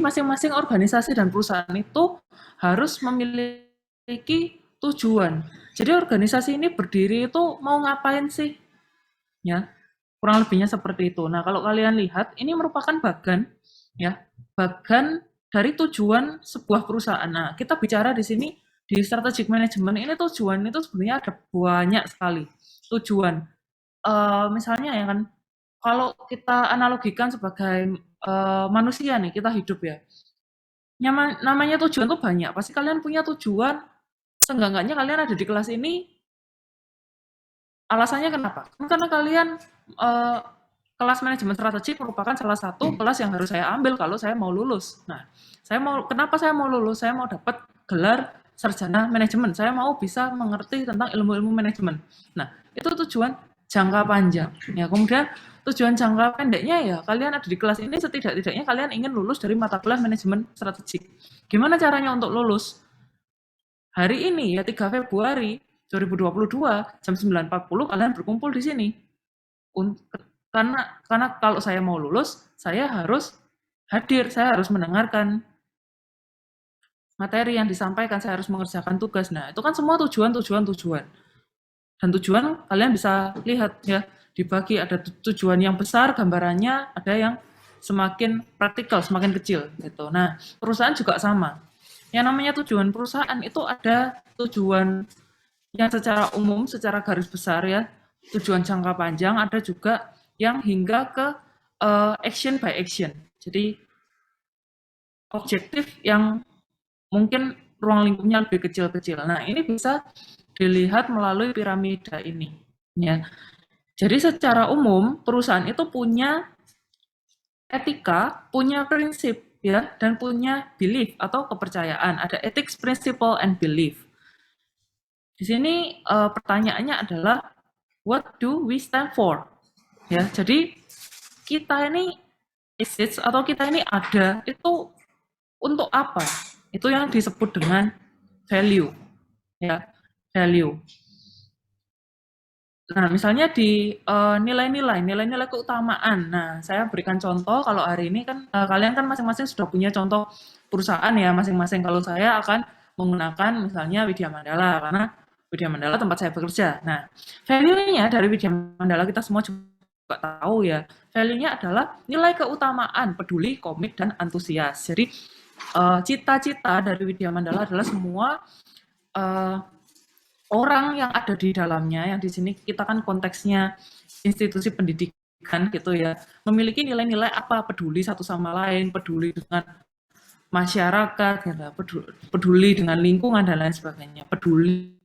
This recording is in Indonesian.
masing-masing organisasi dan perusahaan itu harus memiliki tujuan. Jadi organisasi ini berdiri itu mau ngapain sih? Ya, kurang lebihnya seperti itu. Nah, kalau kalian lihat, ini merupakan bagan, ya, bagan dari tujuan sebuah perusahaan. Nah, kita bicara di sini di strategic management ini tujuan itu sebenarnya ada banyak sekali tujuan. Misalnya ya kan, kalau kita analogikan sebagai manusia nih, kita hidup ya. Namanya tujuan tuh banyak. Pasti kalian punya tujuan. Seenggak-enggaknya kalian ada di kelas ini. Alasannya kenapa? Karena kalian eh, kelas manajemen strategik merupakan salah satu kelas yang harus saya ambil kalau saya mau lulus. Nah, kenapa saya mau lulus? Saya mau dapat gelar sarjana manajemen. Saya mau bisa mengerti tentang ilmu-ilmu manajemen. Nah, itu tujuan jangka panjang. Ya, kemudian tujuan jangka pendeknya ya kalian ada di kelas ini setidak-tidaknya kalian ingin lulus dari mata kuliah manajemen strategik. Gimana caranya untuk lulus? Hari ini ya 3 Februari 2022 jam 9.40 kalian berkumpul di sini. Karena kalau saya mau lulus, saya harus hadir, saya harus mendengarkan materi yang disampaikan, saya harus mengerjakan tugas. Nah, itu kan semua tujuan. Dan tujuan kalian bisa lihat ya, dibagi ada tujuan yang besar gambarannya, ada yang semakin praktikal, semakin kecil gitu. Nah, perusahaan juga sama. Yang namanya tujuan perusahaan itu ada tujuan yang secara umum, secara garis besar ya, tujuan jangka panjang, ada juga yang hingga ke action by action. Jadi objektif yang mungkin ruang lingkupnya lebih kecil-kecil. Nah, ini bisa dilihat melalui piramida ini. Ya. Jadi secara umum perusahaan itu punya etika, punya prinsip ya, dan punya belief atau kepercayaan. Ada ethics, principle, and belief. Di sini pertanyaannya adalah what do we stand for? Ya, jadi kita ini exist atau kita ini ada itu untuk apa? Itu yang disebut dengan value. Ya, value. Nah, misalnya di nilai-nilai keutamaan. Nah, saya berikan contoh kalau hari ini kan kalian kan masing-masing sudah punya contoh perusahaan ya masing-masing. Kalau saya akan menggunakan misalnya Widya Mandala karena Widya Mandala tempat saya bekerja. Nah, value-nya dari Widya Mandala kita semua juga tahu ya. Value-nya adalah nilai keutamaan, peduli, komit, dan antusias. Jadi cita-cita dari Widya Mandala adalah semua orang yang ada di dalamnya, yang di sini kita kan konteksnya institusi pendidikan gitu ya, memiliki nilai-nilai apa, peduli satu sama lain, peduli dengan masyarakat, gitu, peduli dengan lingkungan dan lain sebagainya, peduli